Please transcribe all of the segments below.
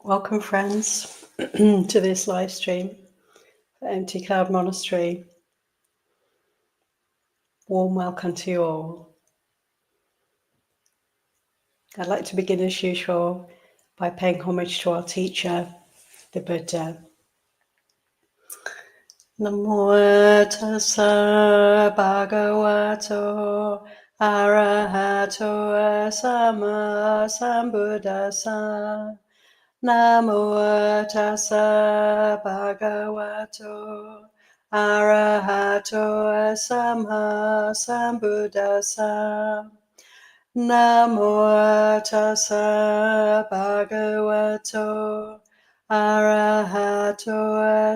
Welcome, friends, to this live stream for Empty Cloud Monastery. Warm welcome to you all. I'd like to begin as usual by paying homage to our teacher, the Buddha. Namo tassa bhagavato arahato sama sambuddhassa. Namo tassa bhagavato arahato sama sambuddhassa. Namo tassa bhagavato arahato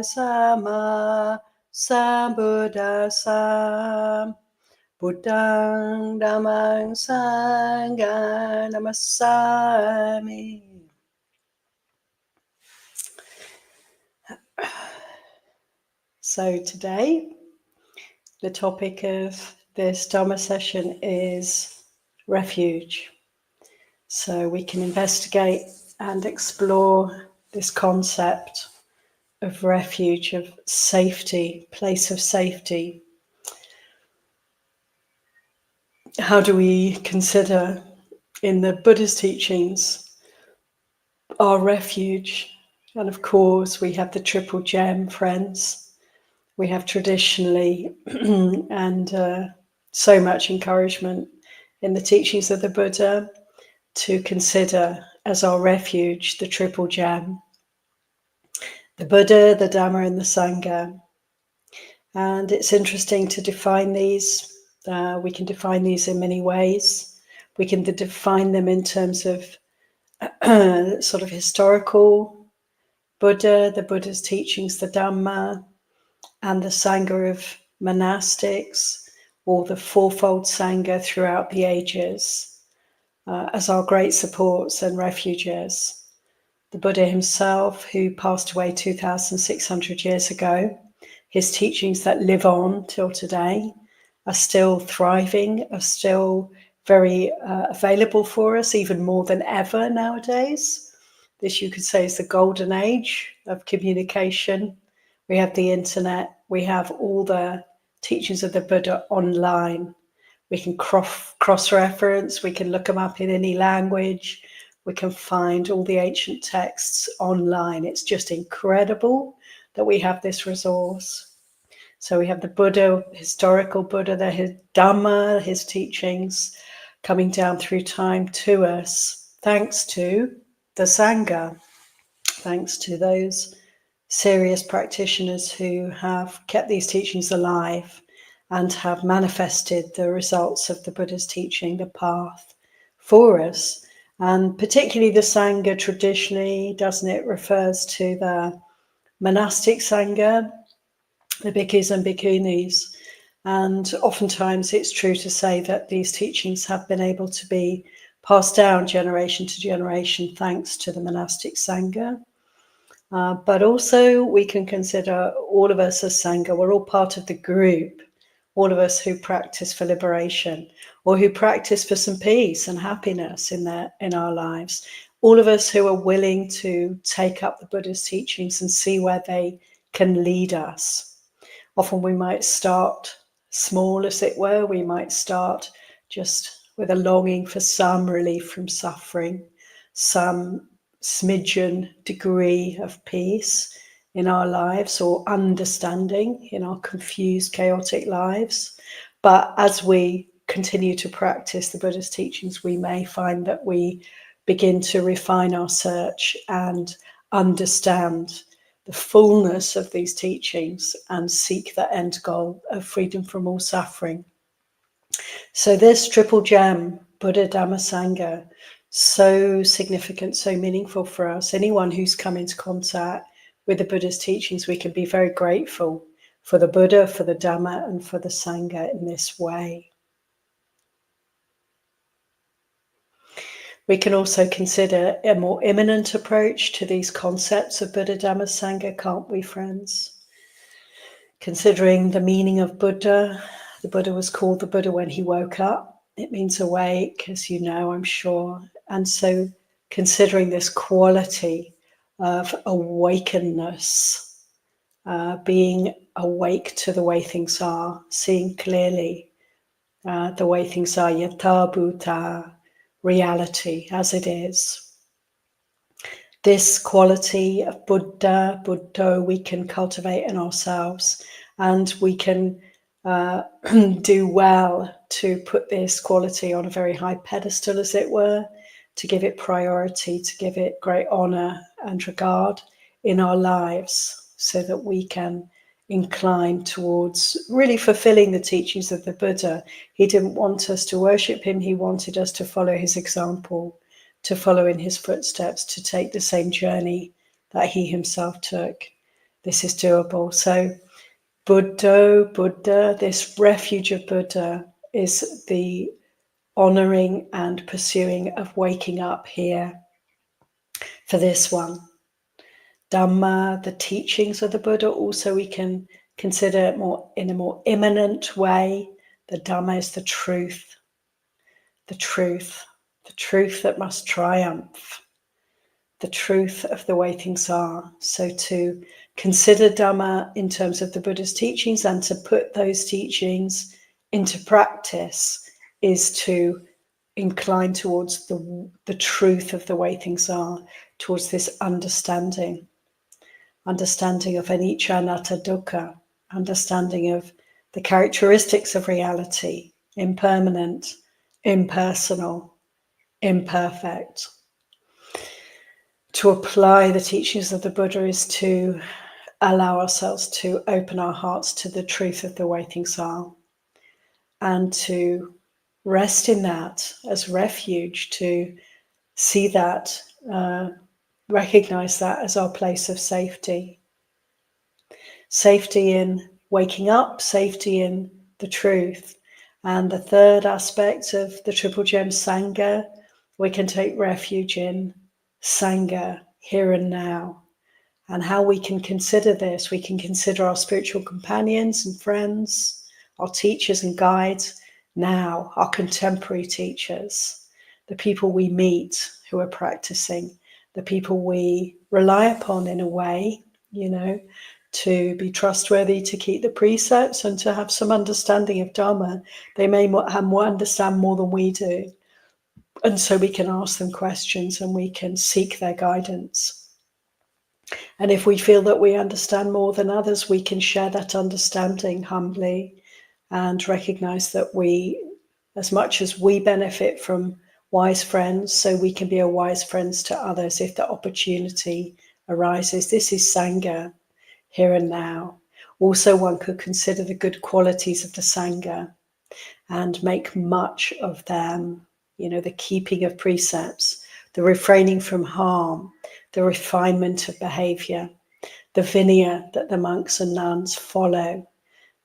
sama sambuddhassa. Buddhang dhammang sanghang namassami. So today, the topic of this Dhamma session is refuge. So we can investigate and explore this concept of refuge, of safety, place of safety. How do we consider in the Buddha's teachings our refuge? And of course, we have the triple gem, friends. We have traditionally and so much encouragement in the teachings of the Buddha to consider as our refuge the triple gem, the Buddha, the Dhamma, and the Sangha. And it's interesting to define these. We can define these in many ways. We can define them in terms of sort of historical Buddha, the Buddha's teachings, the Dhamma, and the Sangha of monastics, or the fourfold Sangha throughout the ages, as our great supports and refuges. The Buddha himself, who passed away 2,600 years ago, his teachings that live on till today are still thriving, are still very available for us, even more than ever nowadays. This, you could say, is the golden age of communication. We have the internet, we have all the teachings of the Buddha online. We can cross-reference, we can look them up in any language, we can find all the ancient texts online. It's just incredible that we have this resource. So we have the Buddha, historical Buddha, the Dhamma, his teachings coming down through time to us, thanks to the Sangha, thanks to those serious practitioners who have kept these teachings alive and have manifested the results of the Buddha's teaching, the path for us. And particularly the Sangha traditionally, doesn't it, refers to the monastic Sangha, the bhikkhus and bhikkhunis. And oftentimes it's true to say that these teachings have been able to be passed down generation to generation thanks to the monastic Sangha. But also we can consider all of us as Sangha, we're all part of the group, all of us who practice for liberation or who practice for some peace and happiness in our lives. All of us who are willing to take up the Buddha's teachings and see where they can lead us. Often we might start small, as it were. We might start just with a longing for some relief from suffering, some smidgen degree of peace in our lives or understanding in our confused, chaotic lives. But as we continue to practice the Buddha's teachings, we may find that we begin to refine our search and understand the fullness of these teachings and seek that end goal of freedom from all suffering. So this triple gem, Buddha, Dhamma, Sangha, so significant, so meaningful for us. Anyone who's come into contact with the Buddha's teachings, we can be very grateful for the Buddha, for the Dhamma, and for the Sangha in this way. We can also consider a more immanent approach to these concepts of Buddha, Dhamma, Sangha, can't we, friends? Considering the meaning of Buddha, the Buddha was called the Buddha when he woke up. It means awake, as you know, I'm sure. And so considering this quality of awakeness, being awake to the way things are, seeing clearly the way things are, yatha bhuta, reality as it is. This quality of Buddha, Buddho, we can cultivate in ourselves, and we can do well to put this quality on a very high pedestal, as it were, to give it priority, to give it great honor and regard in our lives, so that we can incline towards really fulfilling the teachings of the Buddha. He didn't want us to worship him, he wanted us to follow his example, to follow in his footsteps, to take the same journey that he himself took. This is doable. So Buddha, this refuge of Buddha, is the honoring and pursuing of waking up here for this one. Dhamma, the teachings of the Buddha, also we can consider more in a more immanent way. The Dhamma is the truth that must triumph, the truth of the way things are. So to consider Dhamma in terms of the Buddha's teachings and to put those teachings into practice is to incline towards the truth of the way things are, towards this understanding of anicca, anatta, dukkha, understanding of the characteristics of reality, impermanent, impersonal, imperfect. To apply the teachings of the Buddha is to allow ourselves to open our hearts to the truth of the way things are, and to rest in that as refuge, to see that, recognize that as our place of safety. Safety in waking up, safety in the truth. And the third aspect of the Triple Gem, Sangha, we can take refuge in Sangha, here and now. And how we can consider this, we can consider our spiritual companions and friends, our teachers and guides now, our contemporary teachers, the people we meet who are practicing, the people we rely upon in a way, to be trustworthy, to keep the precepts and to have some understanding of Dharma. They may understand more than we do. And so we can ask them questions and we can seek their guidance. And if we feel that we understand more than others, we can share that understanding humbly and recognize that we, as much as we benefit from wise friends, so we can be a wise friends to others if the opportunity arises. This is Sangha, here and now. Also, one could consider the good qualities of the Sangha and make much of them, the keeping of precepts, the refraining from harm, the refinement of behavior, the vinaya that the monks and nuns follow,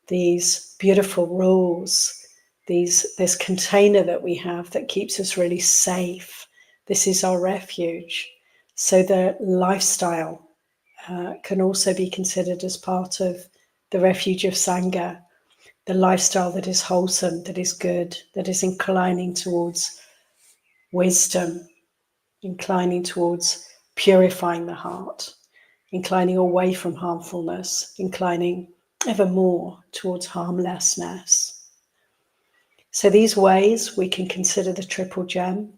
these beautiful rules, this container that we have that keeps us really safe. This is our refuge. So the lifestyle can also be considered as part of the refuge of Sangha, the lifestyle that is wholesome, that is good, that is inclining towards wisdom, inclining towards purifying the heart, inclining away from harmfulness, inclining ever more towards harmlessness. So these ways we can consider the Triple Gem,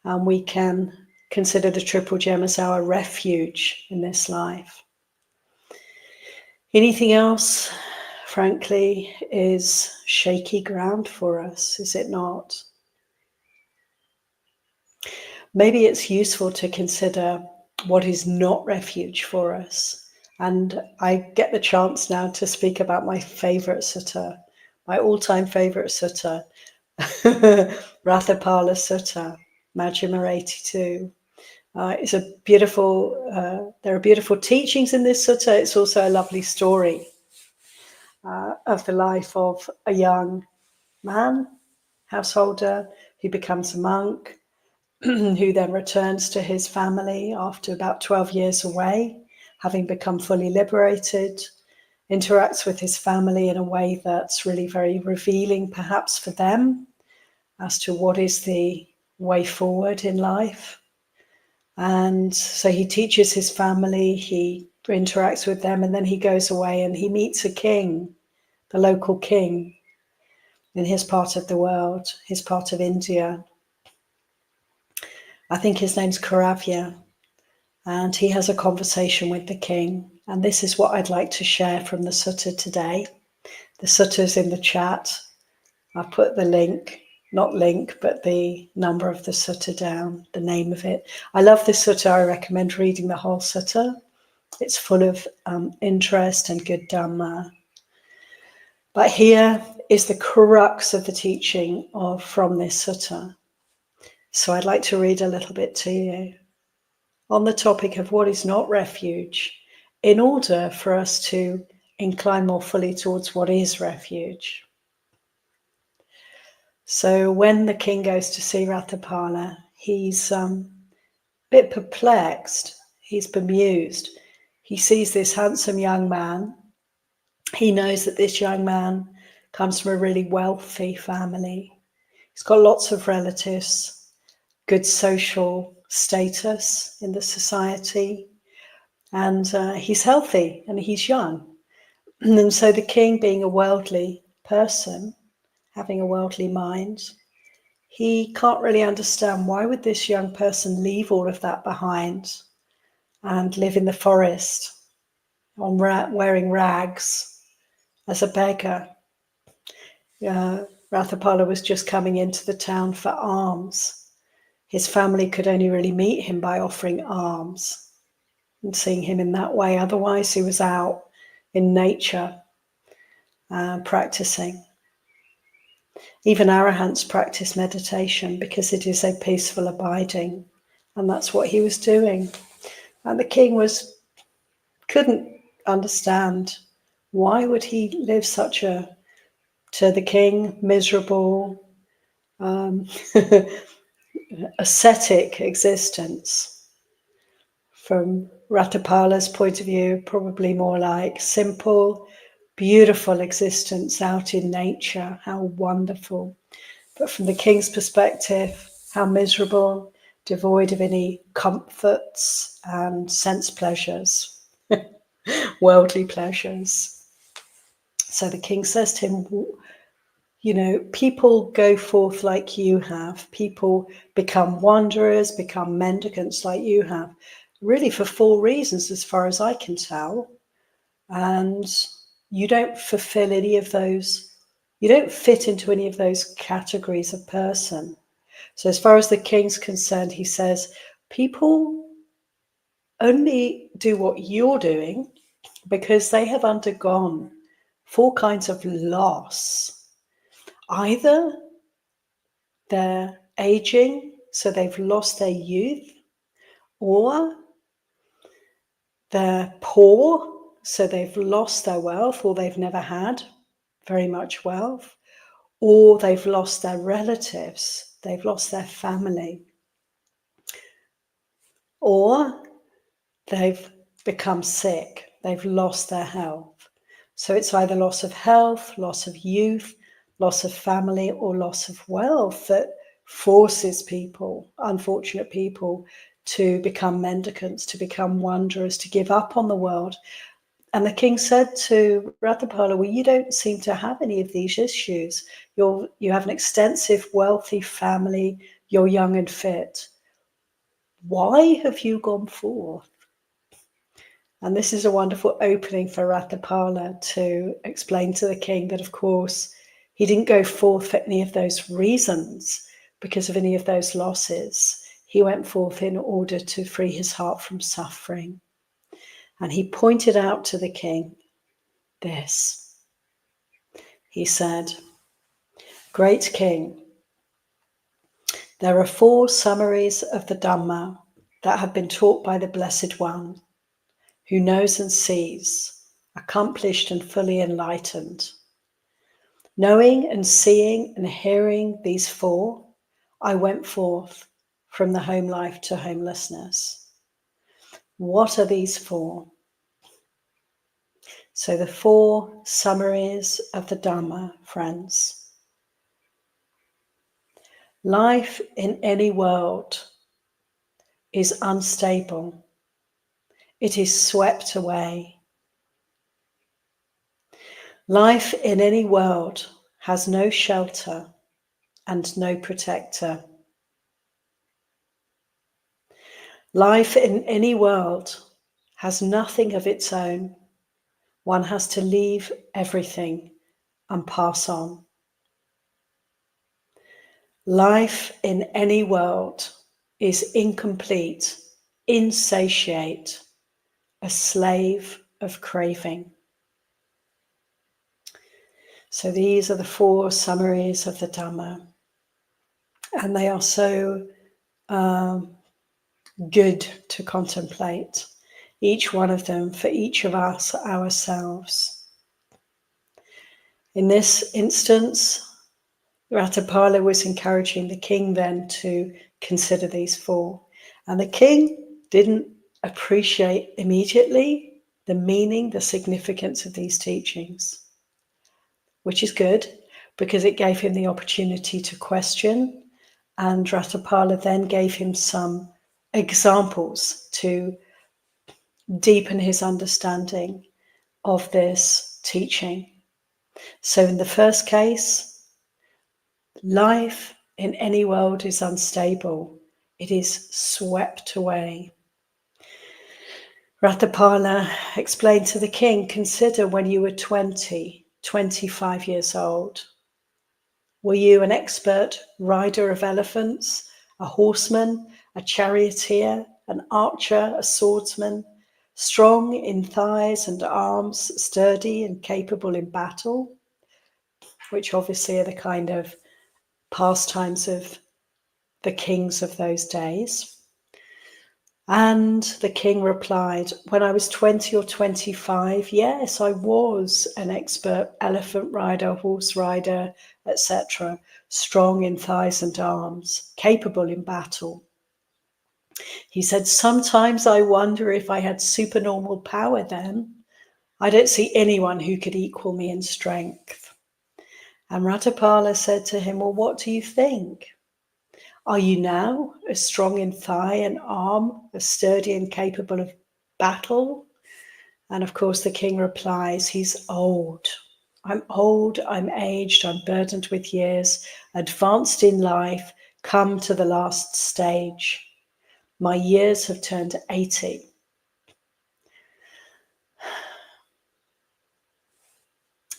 and we can consider the Triple Gem as our refuge in this life. Anything else, frankly, is shaky ground for us, is it not? Maybe it's useful to consider what is not refuge for us. And I get the chance now to speak about my favorite sutta, my all-time favorite sutta, Rathapala Sutta, Majjhima 82. It's a beautiful, there are beautiful teachings in this sutta. It's also a lovely story of the life of a young man, householder, who becomes a monk, who then returns to his family after about 12 years away, having become fully liberated, interacts with his family in a way that's really very revealing, perhaps for them, as to what is the way forward in life. And so he teaches his family, he interacts with them, and then he goes away and he meets a king, the local king in his part of the world, his part of India. I think his name's Karavya. And he has a conversation with the king. And this is what I'd like to share from the sutta today. The sutta's in the chat. I've put the link, not link, but the number of the sutta down, the name of it. I love this sutta. I recommend reading the whole sutta. It's full of interest and good Dhamma. But here is the crux of the teaching from this sutta. So I'd like to read a little bit to you on the topic of what is not refuge, in order for us to incline more fully towards what is refuge. So when the king goes to see Ratapala, he's a bit perplexed, he's bemused. He sees this handsome young man. He knows that this young man comes from a really wealthy family. He's got lots of relatives, good social status in the society, and he's healthy and he's young. And so the king, being a worldly person, having a worldly mind, he can't really understand why would this young person leave all of that behind and live in the forest wearing rags as a beggar. Rathapala was just coming into the town for alms. His family could only really meet him by offering alms and seeing him in that way. Otherwise, he was out in nature practicing. Even arahants practice meditation because it is a peaceful abiding, and that's what he was doing. And the king couldn't understand why would he live such a, to the king, miserable, ascetic existence. From Ratapala's point of view, probably more like simple, beautiful existence out in nature. How wonderful. But from the king's perspective, how miserable, devoid of any comforts and sense pleasures, worldly pleasures. So the king says to him, you know, people go forth like you have. People become wanderers, become mendicants like you have, really for 4 reasons, as far as I can tell. And you don't fulfill any of those, you don't fit into any of those categories of person. So as far as the king's concerned, he says, people only do what you're doing because they have undergone 4 kinds of loss. Either they're aging, so they've lost their youth, or they're poor, so they've lost their wealth, or they've never had very much wealth, or they've lost their relatives, they've lost their family, or they've become sick, they've lost their health. So it's either loss of health, loss of youth, loss of family, or loss of wealth that forces people, unfortunate people, to become mendicants, to become wanderers, to give up on the world. And the king said to Ratapala, well, you don't seem to have any of these issues. You have an extensive, wealthy family. You're young and fit. Why have you gone forth? And this is a wonderful opening for Ratapala to explain to the king that, of course, he didn't go forth for any of those reasons, because of any of those losses. He went forth in order to free his heart from suffering. And he pointed out to the king this. He said, "Great king, there are 4 summaries of the Dhamma that have been taught by the Blessed One, who knows and sees, accomplished and fully enlightened. Knowing and seeing and hearing these 4, I went forth from the home life to homelessness." What are these 4? So the 4 summaries of the Dhamma, friends. Life in any world is unstable. It is swept away. Life in any world has no shelter and no protector. Life in any world has nothing of its own. One has to leave everything and pass on. Life in any world is incomplete, insatiate, a slave of craving. So these are the 4 summaries of the Dhamma, and they are so good to contemplate, each one of them for each of us ourselves. In this instance, Ratapala was encouraging the king then to consider these 4, and the king didn't appreciate immediately the meaning, the significance of these teachings, which is good because it gave him the opportunity to question, and Ratapala then gave him some examples to deepen his understanding of this teaching. So in the first case, life in any world is unstable. It is swept away. Ratapala explained to the king, consider when you were 20, 25 years old. Were you an expert rider of elephants, a horseman, a charioteer, an archer, a swordsman, strong in thighs and arms, sturdy and capable in battle? Which obviously are the kind of pastimes of the kings of those days. And the king replied, when I was 20 or 25, yes, I was an expert elephant rider, horse rider, etc., strong in thighs and arms, capable in battle. He said, sometimes I wonder if I had supernormal power then. I don't see anyone who could equal me in strength. And Ratapala said to him, well, what do you think? Are you now as strong in thigh and arm, as sturdy and capable of battle? And of course, the king replies, he's old. I'm old, I'm aged, I'm burdened with years, advanced in life, come to the last stage. My years have turned 80.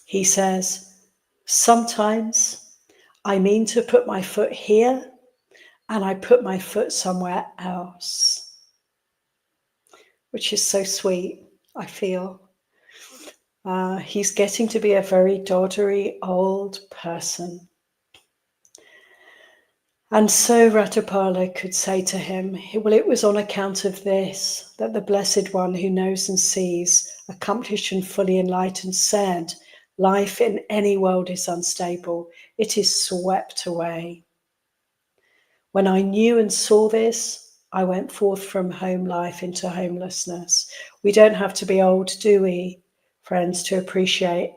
He says, sometimes I mean to put my foot here and I put my foot somewhere else, which is so sweet, I feel. He's getting to be a very doddery old person. And so Ratapala could say to him, well, it was on account of this that the Blessed One who knows and sees, accomplished and fully enlightened, said, life in any world is unstable. It is swept away. When I knew and saw this, I went forth from home life into homelessness. We don't have to be old, do we, friends, to appreciate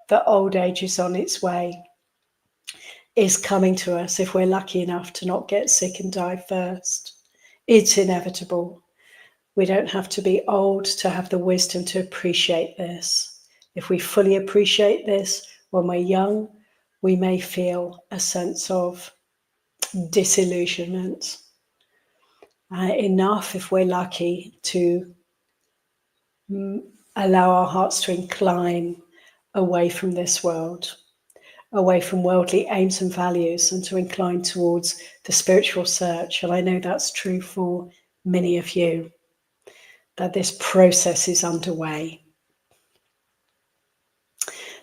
that old age is on its way, is coming to us if we're lucky enough to not get sick and die first. It's inevitable. We don't have to be old to have the wisdom to appreciate this. If we fully appreciate this when we're young, we may feel a sense of disillusionment. Enough, if we're lucky, to allow our hearts to incline away from this world, away from worldly aims and values, and to incline towards the spiritual search. And I know that's true for many of you, that this process is underway.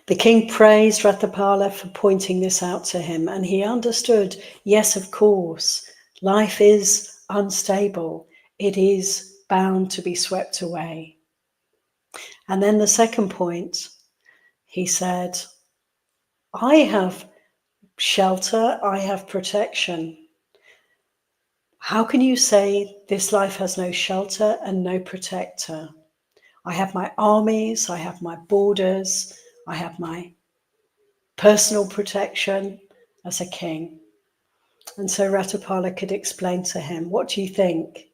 The king praised Ratapala for pointing this out to him, and he understood, yes, of course, life is unstable. It is bound to be swept away. And then the second point, he said, I have shelter, I have protection. How can you say this life has no shelter and no protector? I have my armies, I have my borders, I have my personal protection as a king. And so Ratapala could explain to him, what do you think?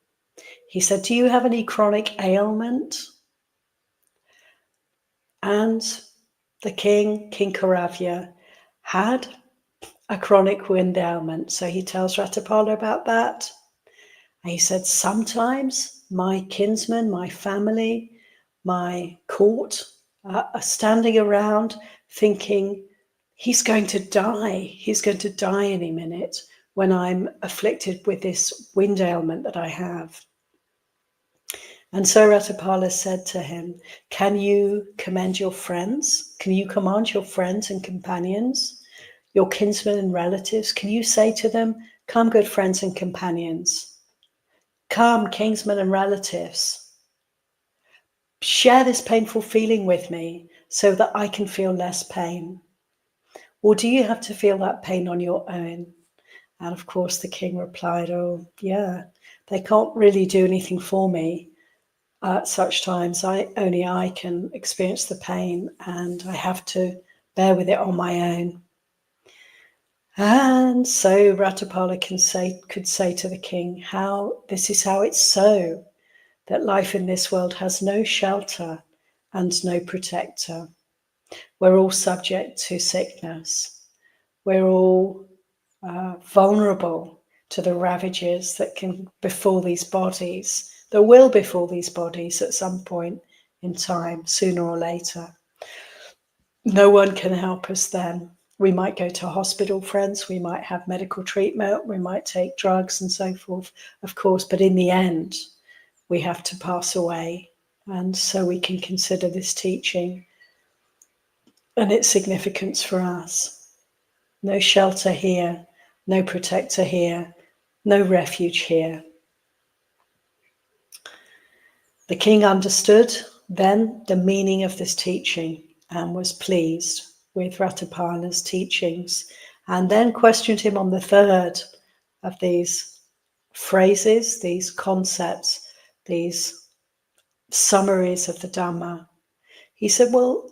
He said, do you have any chronic ailment? And the king, King Karavya, had a chronic wind ailment. So he tells Ratapala about that. And he said, sometimes my kinsmen, my family, my court are standing around thinking, he's going to die. He's going to die any minute when I'm afflicted with this wind ailment that I have. And so Ratapala said to him, can you commend your friends? Can you command your friends and companions, your kinsmen and relatives? Can you say to them, come, good friends and companions, come, kinsmen and relatives, share this painful feeling with me so that I can feel less pain? Or do you have to feel that pain on your own? And of course the king replied, oh yeah, they can't really do anything for me. At such times, only I can experience the pain, and I have to bear with it on my own. And so Ratapala could say to the king, this is how it's so, that life in this world has no shelter and no protector. We're all subject to sickness. We're all vulnerable to the ravages that can befall these bodies, that will befall these bodies at some point in time, sooner or later. No one can help us then. We might go to hospital, friends, we might have medical treatment, we might take drugs and so forth, of course, but in the end, we have to pass away. And so we can consider this teaching and its significance for us. No shelter here, no protector here, no refuge here. The king understood then the meaning of this teaching and was pleased with Ratapala's teachings, and then questioned him on the third of these phrases, these concepts, these summaries of the Dhamma. He said, well,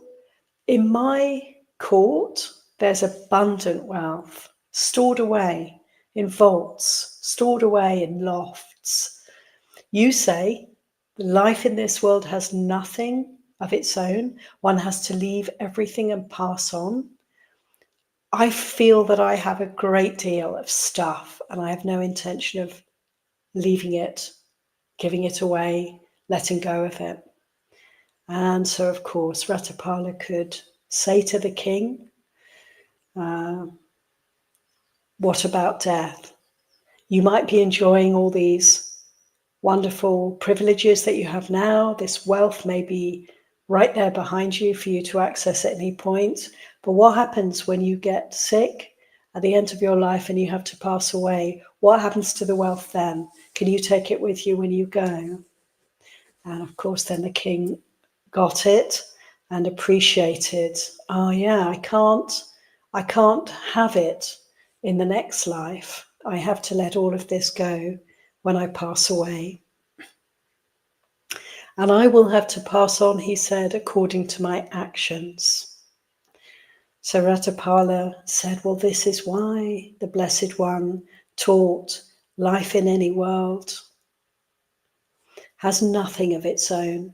in my court, there's abundant wealth stored away in vaults, stored away in lofts. You say life in this world has nothing of its own. One has to leave everything and pass on. I feel that I have a great deal of stuff and I have no intention of leaving it, giving it away, letting go of it. And so, of course, Ratapala could say to the king, what about death? You might be enjoying all these wonderful privileges that you have now. This wealth may be right there behind you for you to access at any point. But what happens when you get sick at the end of your life and you have to pass away? What happens to the wealth then? Can you take it with you when you go? And of course, then the king got it and appreciated, oh yeah, I can't have it in the next life. I have to let all of this go when I pass away. And I will have to pass on, he said, according to my actions. So Ratapala said, well, this is why the Blessed One taught life in any world has nothing of its own.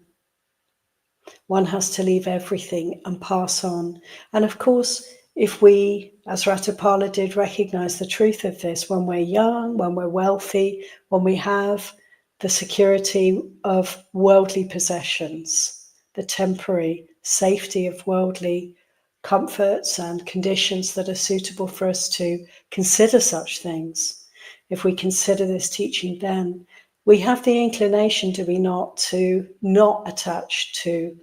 One has to leave everything and pass on. And of course, if we, as Ratapala did, recognize the truth of this, when we're young, when we're wealthy, when we have the security of worldly possessions, the temporary safety of worldly comforts and conditions that are suitable for us to consider such things. If we consider this teaching, then we have the inclination, do we not, to not attach to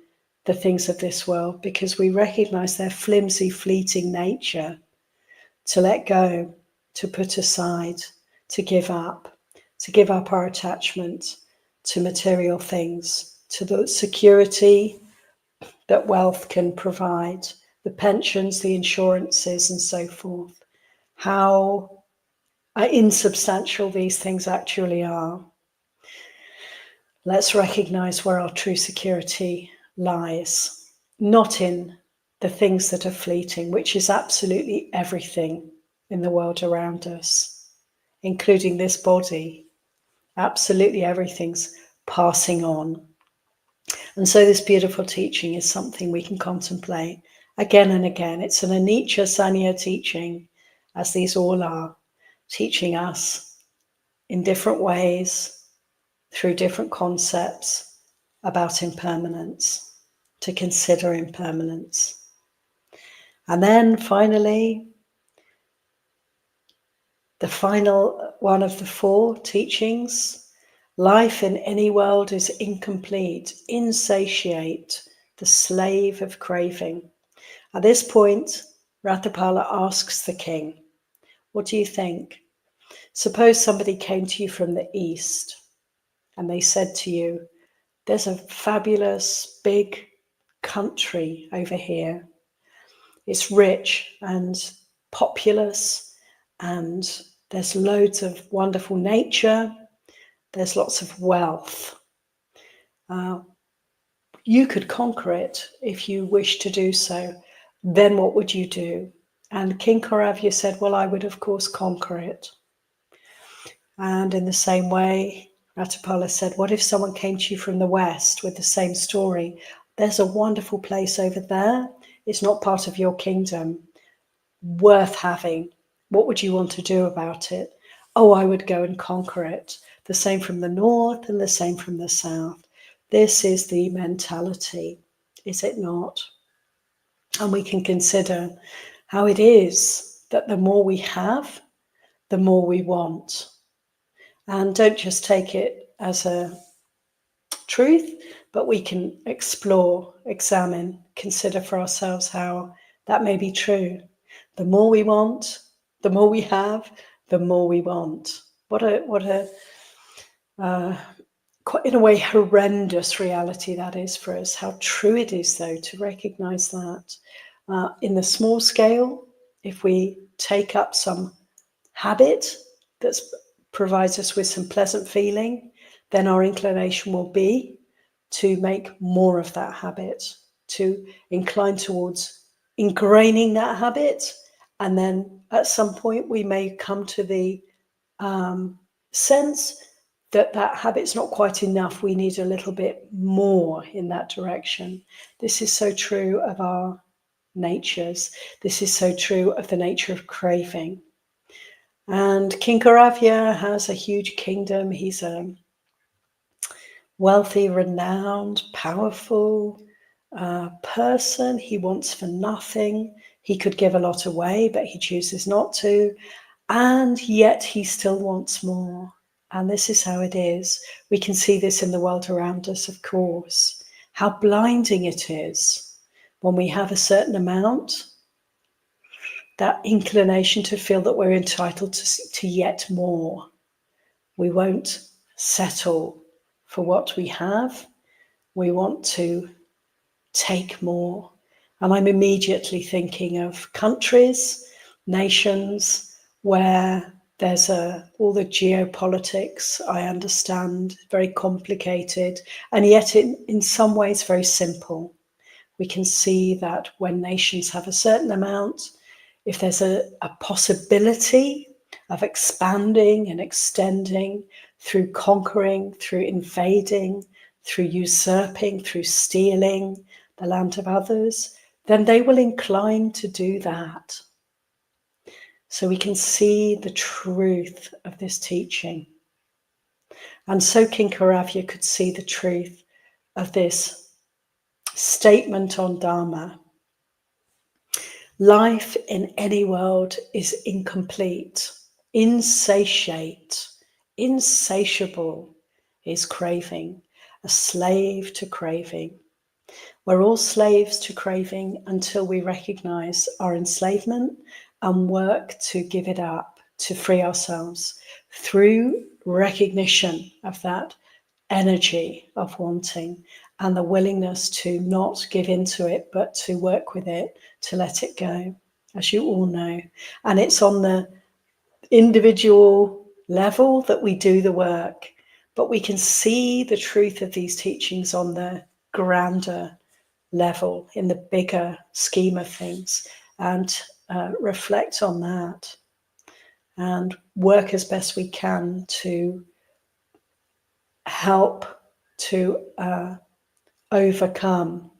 the things of this world, because we recognize their flimsy, fleeting nature, to let go, to put aside, to give up our attachment to material things, to the security that wealth can provide, the pensions, the insurances, and so forth. How insubstantial these things actually are. Let's recognize where our true security lies, not in the things that are fleeting, which is absolutely everything in the world around us, including this body Absolutely everything's passing on. And so this beautiful teaching is something we can contemplate again and again. It's an Anicca Sanya teaching, as these all are, teaching us in different ways, through different concepts, about impermanence, to consider impermanence. And then finally, the final one of the 4 teachings, life in any world is incomplete, insatiate, the slave of craving. At this point, Ratapala asks the king, what do you think? Suppose somebody came to you from the east and they said to you, there's a fabulous big country over here. It's rich and populous, and there's loads of wonderful nature. There's lots of wealth. You could conquer it if you wish to do so. Then what would you do? And King Kauravya said, well, I would of course conquer it. And in the same way, Ratapala said, what if someone came to you from the west with the same story? There's a wonderful place over there. It's not part of your kingdom. Worth having. What would you want to do about it? Oh, I would go and conquer it. The same from the north and the same from the south. This is the mentality, is it not? And we can consider how it is that the more we have, the more we want. And don't just take it as a truth, but we can explore, examine, consider for ourselves how that may be true. The more we want, the more we have, the more we want. What a quite in a way horrendous reality that is for us. How true it is, though, to recognize that in the small scale, if we take up some habit that provides us with some pleasant feeling, then our inclination will be to make more of that habit, to incline towards ingraining that habit. And then at some point we may come to the sense that that habit's not quite enough. We need a little bit more in that direction. This is so true of our natures. This is so true of the nature of craving. And King Kauravya has a huge kingdom. He's a wealthy, renowned, powerful person. He wants for nothing. He could give a lot away, but he chooses not to. And yet he still wants more. And this is how it is. We can see this in the world around us, of course. How blinding it is when we have a certain amount, that inclination to feel that we're entitled to yet more. We won't settle for what we have. We want to take more. And I'm immediately thinking of countries, nations, where there's all the geopolitics, I understand, very complicated, and yet in some ways very simple. We can see that when nations have a certain amount, if there's a possibility of expanding and extending through conquering, through invading, through usurping, through stealing the land of others, then they will incline to do that. So we can see the truth of this teaching. And so King Kauravya could see the truth of this statement on Dharma. Life in any world is incomplete, insatiate, insatiable is craving, a slave to craving. We're all slaves to craving until we recognize our enslavement and work to give it up, to free ourselves through recognition of that energy of wanting and the willingness to not give into it, but to work with it, to let it go, as you all know. And it's on the individual level that we do the work, but we can see the truth of these teachings on the grander level, in the bigger scheme of things, and reflect on that and work as best we can to help to overcome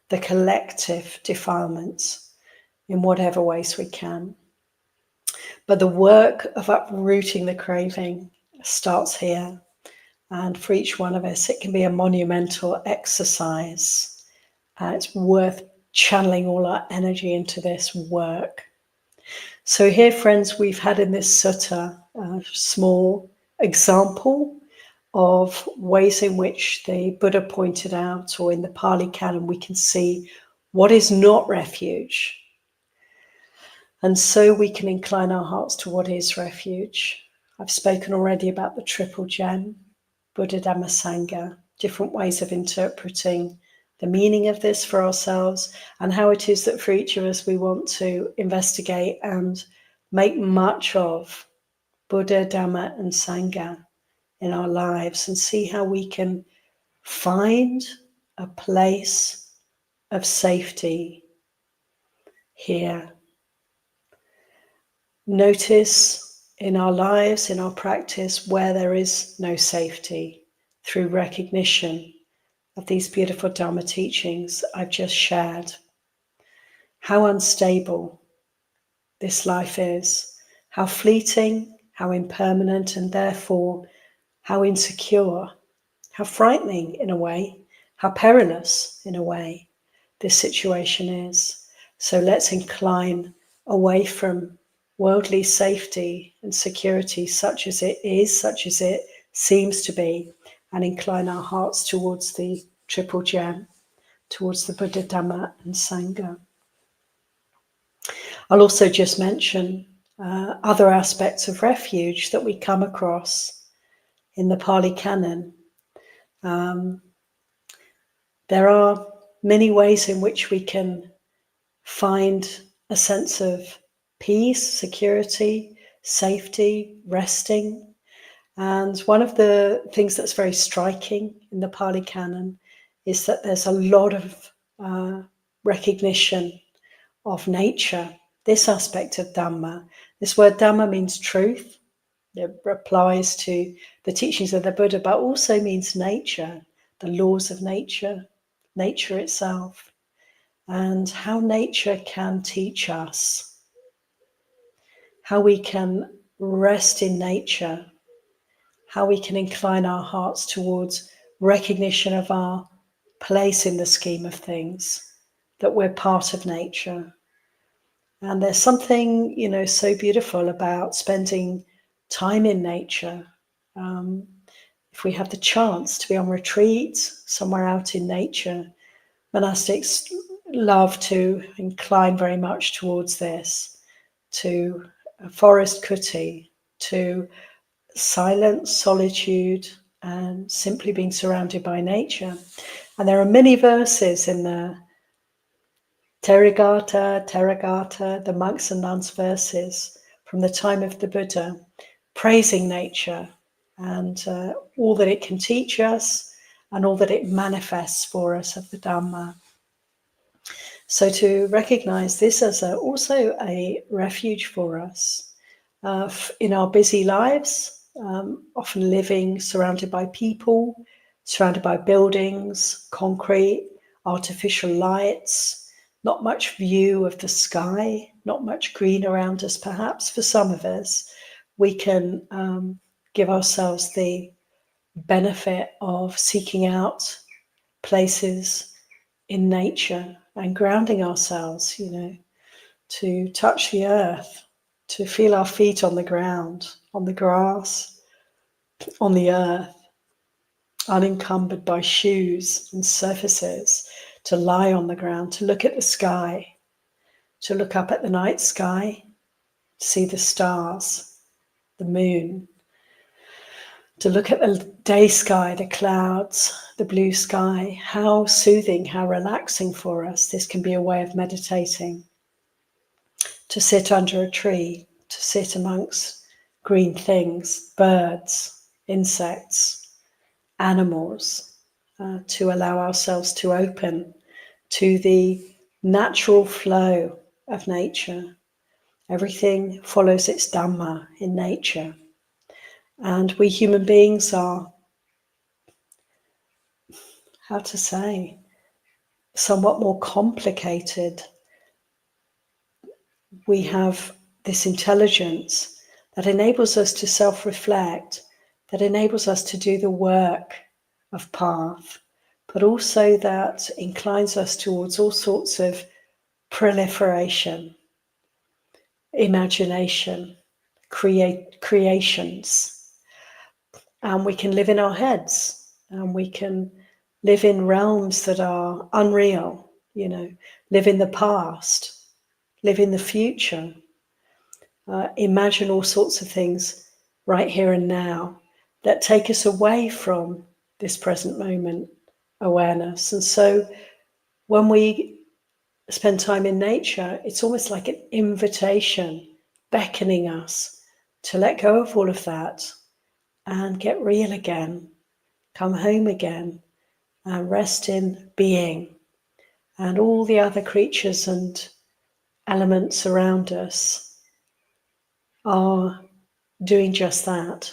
the collective defilements in whatever ways we can. But the work of uprooting the craving starts here. And for each one of us, it can be a monumental exercise. It's worth channeling all our energy into this work. So here, friends, we've had in this sutta a small example of ways in which the Buddha pointed out, or in the Pali Canon, we can see what is not refuge. And so we can incline our hearts to what is refuge. I've spoken already about the triple gem, Buddha, Dhamma, Sangha, different ways of interpreting the meaning of this for ourselves, and how it is that for each of us we want to investigate and make much of Buddha, Dhamma, and Sangha in our lives, and see how we can find a place of safety here. Notice in our lives, in our practice, where there is no safety, through recognition of these beautiful Dhamma teachings I've just shared. How unstable this life is, how fleeting, how impermanent, and therefore how insecure, how frightening in a way, how perilous in a way this situation is. So let's incline away from worldly safety and security, such as it is, such as it seems to be, and incline our hearts towards the triple gem, towards the Buddha, Dhamma, and Sangha. I'll also just mention other aspects of refuge that we come across in the Pali Canon. There are many ways in which we can find a sense of peace, security, safety, resting. And one of the things that's very striking in the Pali Canon is that there's a lot of recognition of nature, this aspect of Dhamma. This word Dhamma means truth. It applies to the teachings of the Buddha, but also means nature, the laws of nature, nature itself, and how nature can teach us, how we can rest in nature, how we can incline our hearts towards recognition of our place in the scheme of things, that we're part of nature. And there's something, so beautiful about spending time in nature. If we have the chance to be on retreat somewhere out in nature, monastics love to incline very much towards this, to a forest kuti, to silence, solitude, and simply being surrounded by nature. And there are many verses in the Therigatha, the monks and nuns verses from the time of the Buddha, praising nature and all that it can teach us and all that it manifests for us of the Dhamma. So to recognize this as also a refuge for us in our busy lives, often living surrounded by people, surrounded by buildings, concrete, artificial lights, not much view of the sky, not much green around us perhaps. For some of us, we can give ourselves the benefit of seeking out places in nature and grounding ourselves, to touch the earth, to feel our feet on the ground, on the grass, on the earth, unencumbered by shoes and surfaces, to lie on the ground, to look at the sky, to look up at the night sky, to see the stars, the moon, to look at the day sky, the clouds, the blue sky. How soothing, how relaxing for us. This can be a way of meditating. To sit under a tree, to sit amongst green things, birds, insects, animals, to allow ourselves to open to the natural flow of nature. Everything follows its Dhamma in nature. And we human beings are how to say, somewhat more complicated. We have this intelligence that enables us to self-reflect, that enables us to do the work of path, but also that inclines us towards all sorts of proliferation, imagination, creations. And we can live in our heads, and we can live in realms that are unreal, live in the past, live in the future, imagine all sorts of things right here and now that take us away from this present moment awareness. And so when we spend time in nature, it's almost like an invitation beckoning us to let go of all of that and get real again, come home again, and rest in being. And all the other creatures and elements around us are doing just that.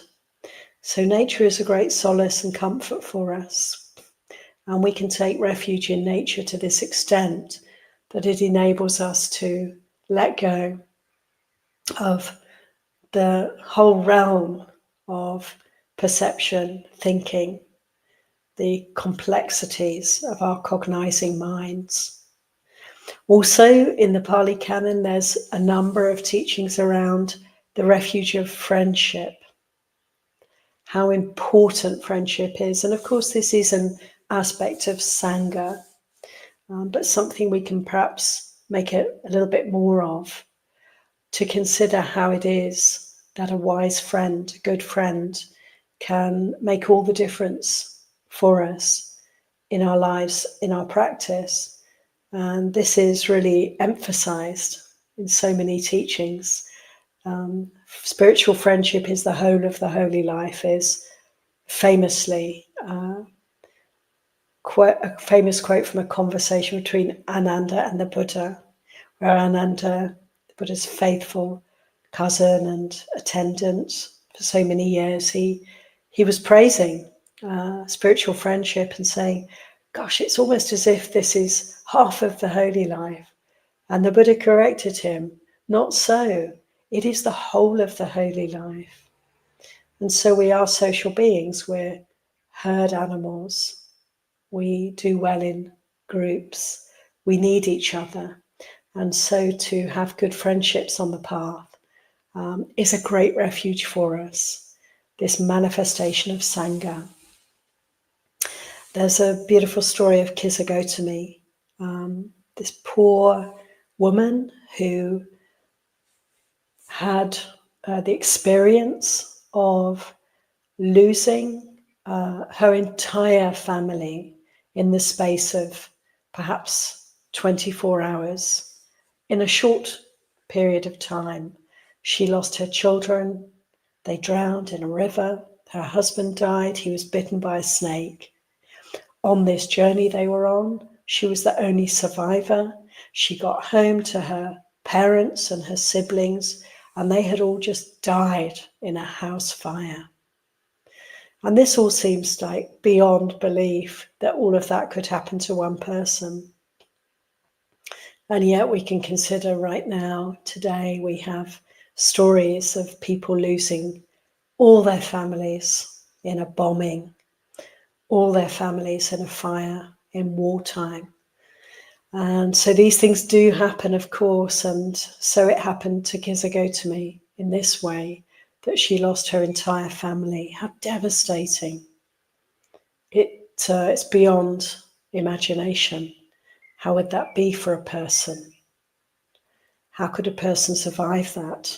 So nature is a great solace and comfort for us. And we can take refuge in nature to this extent that it enables us to let go of the whole realm of perception, thinking, the complexities of our cognizing minds. Also, in the Pali Canon, there's a number of teachings around the refuge of friendship, how important friendship is. And of course, this is an aspect of Sangha, but something we can perhaps make a little bit more of, to consider how it is that a wise friend, a good friend, can make all the difference for us in our lives, in our practice. And this is really emphasized in so many teachings. Spiritual friendship is the whole of the holy life, is famously a famous quote from a conversation between Ananda and the Buddha, where Ananda, the Buddha's faithful cousin and attendant for so many years, he was praising spiritual friendship and saying, gosh, it's almost as if this is half of the holy life. And the Buddha corrected him, not so, it is the whole of the holy life. And so we are social beings, we're herd animals, we do well in groups, we need each other. And so to have good friendships on the path is a great refuge for us, this manifestation of Sangha. There's a beautiful story of Kisagotami, this poor woman who had the experience of losing her entire family in the space of perhaps 24 hours. In a short period of time, she lost her children, they drowned in a river, her husband died, he was bitten by a snake. On this journey they were on, she was the only survivor. She got home to her parents and her siblings, and they had all just died in a house fire. And this all seems like beyond belief that all of that could happen to one person. And yet we can consider right now, today, we have stories of people losing all their families in a bombing, all their families in a fire, in wartime. And so these things do happen, of course, and so it happened to Kisagotami in this way, that she lost her entire family. How devastating. It's beyond imagination. How would that be for a person? How could a person survive that?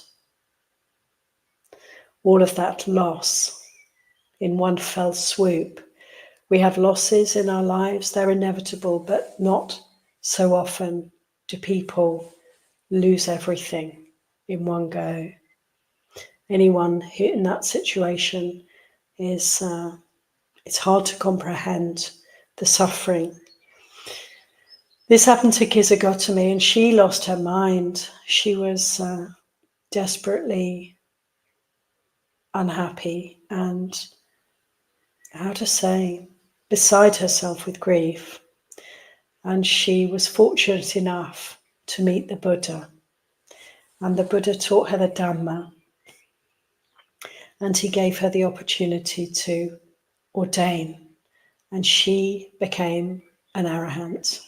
All of that loss in one fell swoop. We have losses in our lives, they're inevitable, but not so often do people lose everything in one go. Anyone who in that situation is, it's hard to comprehend the suffering. This happened to Kisagotami, and she lost her mind. She was desperately unhappy and, how to say, beside herself with grief. And she was fortunate enough to meet the Buddha. And the Buddha taught her the Dhamma. And he gave her the opportunity to ordain. And she became an arahant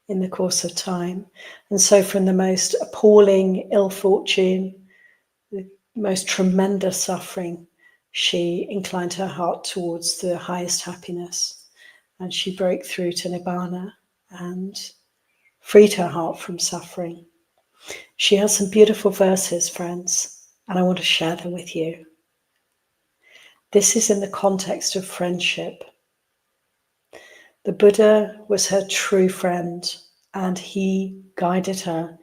in the course of time. And so from the most appalling ill fortune, the most tremendous suffering, she inclined her heart towards the highest happiness. And she broke through to Nibbana and freed her heart from suffering. She has some beautiful verses, friends, and I want to share them with you. This is in the context of friendship. The Buddha was her true friend, and he guided her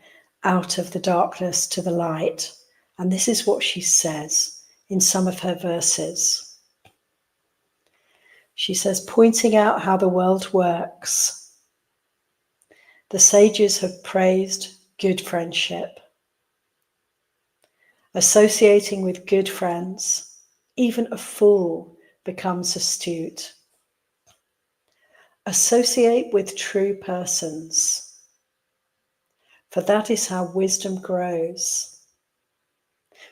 out of the darkness to the light. And this is what she says in some of her verses. She says, pointing out how the world works, the sages have praised good friendship. Associating with good friends, even a fool becomes astute. Associate with true persons, for that is how wisdom grows.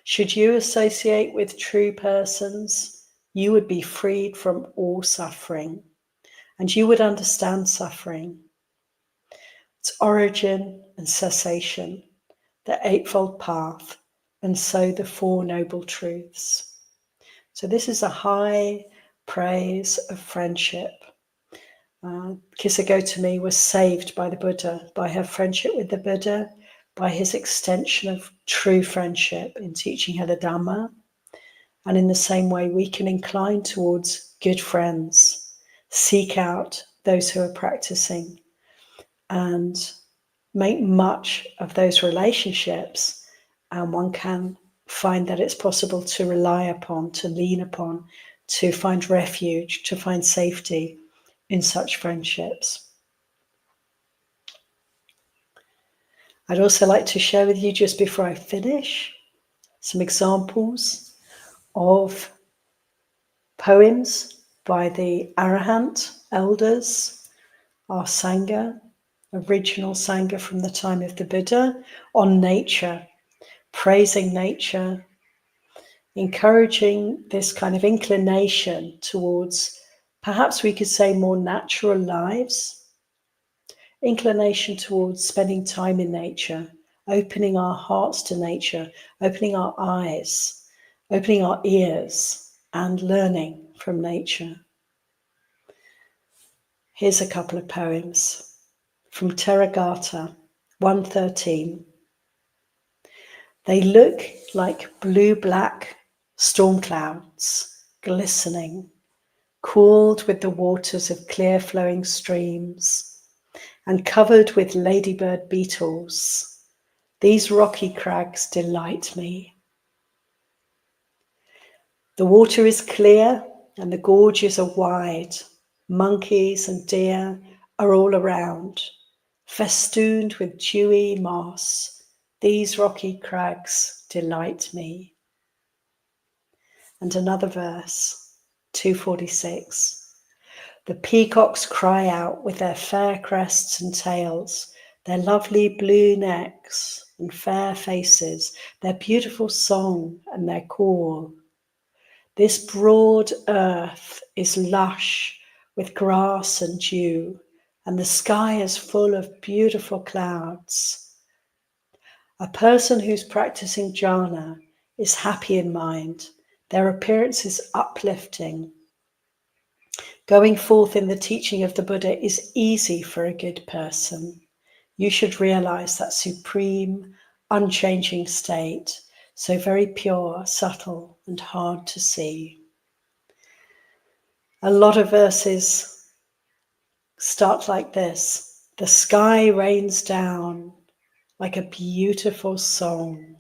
Should you associate with true persons, you would be freed from all suffering, and you would understand suffering, its origin and cessation, the Eightfold Path, and so the Four Noble Truths. So this is a high praise of friendship. Kissa Gotami was saved by the Buddha, by her friendship with the Buddha, by his extension of true friendship in teaching her the Dhamma. And in the same way, we can incline towards good friends, seek out those who are practicing, and make much of those relationships. And one can find that it's possible to rely upon, to lean upon, to find refuge, to find safety in such friendships. I'd also like to share with you, just before I finish, some examples of poems by the Arahant elders, our Sangha, original Sangha from the time of the Buddha, on nature, praising nature, encouraging this kind of inclination towards, perhaps we could say, more natural lives, inclination towards spending time in nature, opening our hearts to nature, opening our eyes, opening our ears, and learning from nature. Here's a couple of poems from Therigatha 113. They look like blue-black storm clouds, glistening, cooled with the waters of clear-flowing streams, and covered with ladybird beetles. These rocky crags delight me. The water is clear and the gorges are wide. Monkeys and deer are all around, festooned with dewy moss. These rocky crags delight me. And another verse, 246. The peacocks cry out with their fair crests and tails, their lovely blue necks and fair faces, their beautiful song and their call. This broad earth is lush with grass and dew, and the sky is full of beautiful clouds. A person who's practicing jhana is happy in mind. Their appearance is uplifting. Going forth in the teaching of the Buddha is easy for a good person. You should realize that supreme, unchanging state, so very pure, subtle, and hard to see. A lot of verses start like this. The sky rains down like a beautiful song.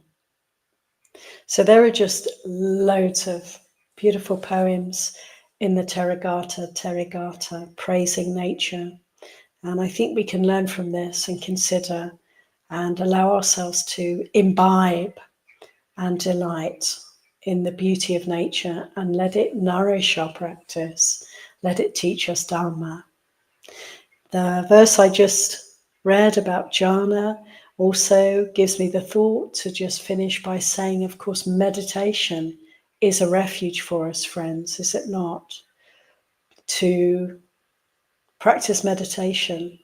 So there are just loads of beautiful poems in the Therigatha, praising nature. And I think we can learn from this and consider and allow ourselves to imbibe and delight in the beauty of nature and let it nourish our practice Let it teach us Dharma. The verse I just read about jhana also gives me the thought to just finish by saying, of course, meditation is a refuge for us, friends, is it not? To practice meditation,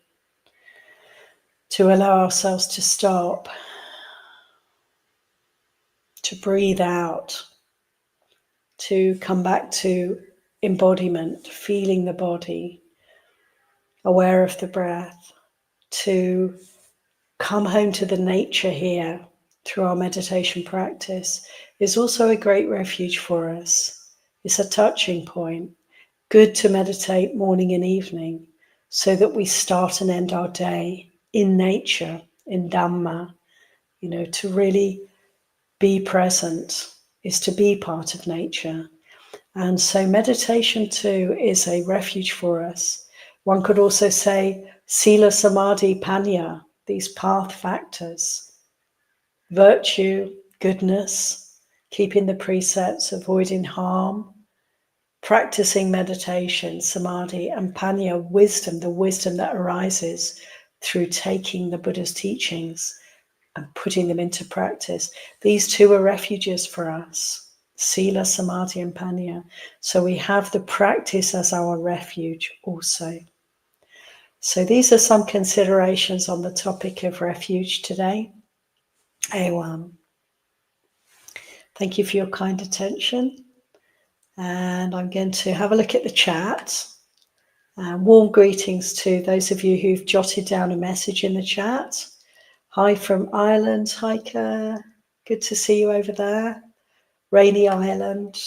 to allow ourselves to stop, to breathe out, to come back to embodiment, feeling the body, aware of the breath, to come home to the nature here through our meditation practice is also a great refuge for us. It's a touching point. Good to meditate morning and evening so that we start and end our day in nature, in Dhamma. To really be present is to be part of nature. And so meditation too is a refuge for us. One could also say Sila, Samadhi, Panya, these path factors, virtue, goodness, keeping the precepts, avoiding harm, practicing meditation, samadhi, and Panya, wisdom, the wisdom that arises through taking the Buddha's teachings and putting them into practice. These two are refuges for us, Sila, Samadhi, and Panya. So we have the practice as our refuge also. So these are some considerations on the topic of refuge today. Thank you for your kind attention. And I'm going to have a look at the chat. Warm greetings to those of you who've jotted down a message in the chat. Hi from Ireland, Heike. Good to see you over there. Rainy Ireland.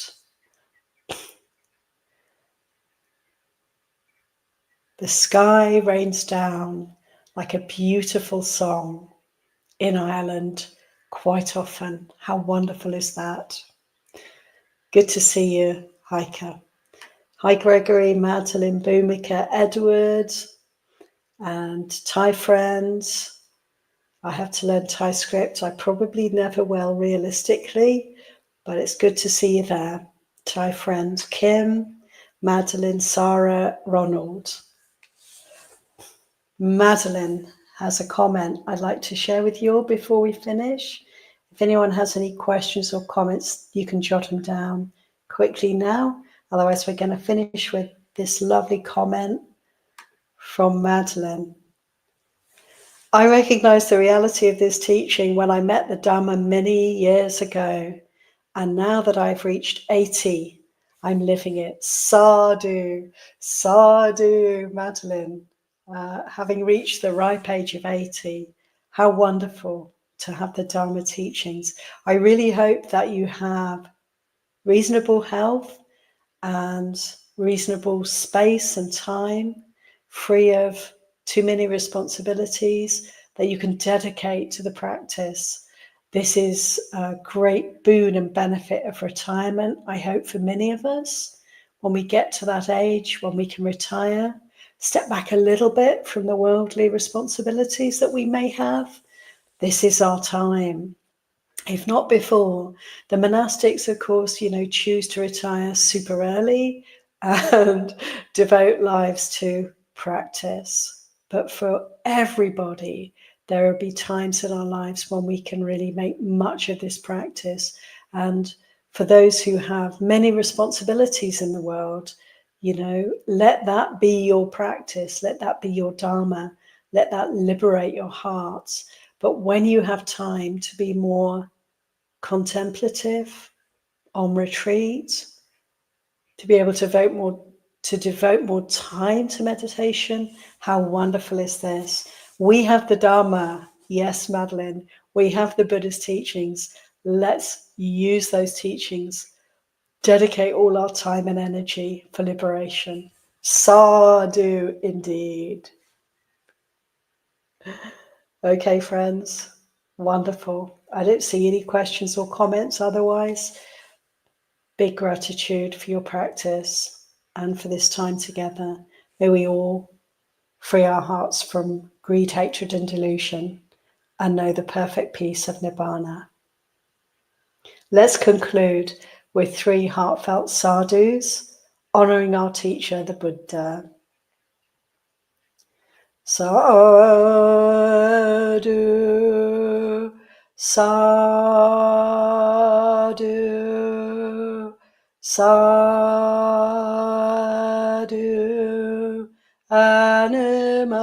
The sky rains down like a beautiful song in Ireland quite often. How wonderful is that? Good to see you, Heike. Hi, Gregory, Madeline, Bhumika, Edward, and Thai friends. I have to learn Thai script. I probably never will, realistically, but it's good to see you there. Thai friends, Kim, Madeline, Sarah, Ronald. Madeline has a comment I'd like to share with you all before we finish. If anyone has any questions or comments, you can jot them down quickly now. Otherwise, we're going to finish with this lovely comment from Madeline. I recognize the reality of this teaching when I met the Dhamma many years ago. And now that I've reached 80, I'm living it. Sadhu, sadhu, Madeline. Having reached the ripe age of 80, how wonderful to have the Dharma teachings. I really hope that you have reasonable health and reasonable space and time, free of too many responsibilities, that you can dedicate to the practice. This is a great boon and benefit of retirement, I hope, for many of us. When we get to that age, when we can retire, step back a little bit from the worldly responsibilities that we may have, this is our time. If not before. The monastics, of course, choose to retire super early and devote lives to practice. But for everybody, there will be times in our lives when we can really make much of this practice. And for those who have many responsibilities in the world, let that be your practice. Let that be your Dharma. Let that liberate your hearts. But when you have time to be more contemplative, on retreat, to be able to devote more time to meditation, how wonderful is this? We have the Dharma. Yes, Madeline, we have the Buddha's teachings. Let's use those teachings. Dedicate all our time and energy for liberation. Sadhu, indeed. Okay, friends. Wonderful. I don't see any questions or comments otherwise. Big gratitude for your practice and for this time together. May we all free our hearts from greed, hatred, and delusion and know the perfect peace of Nibbana. Let's conclude with 3 heartfelt sadhus. honoring our teacher, the Buddha. Sadhu, sadhu, sadhu, anumodami.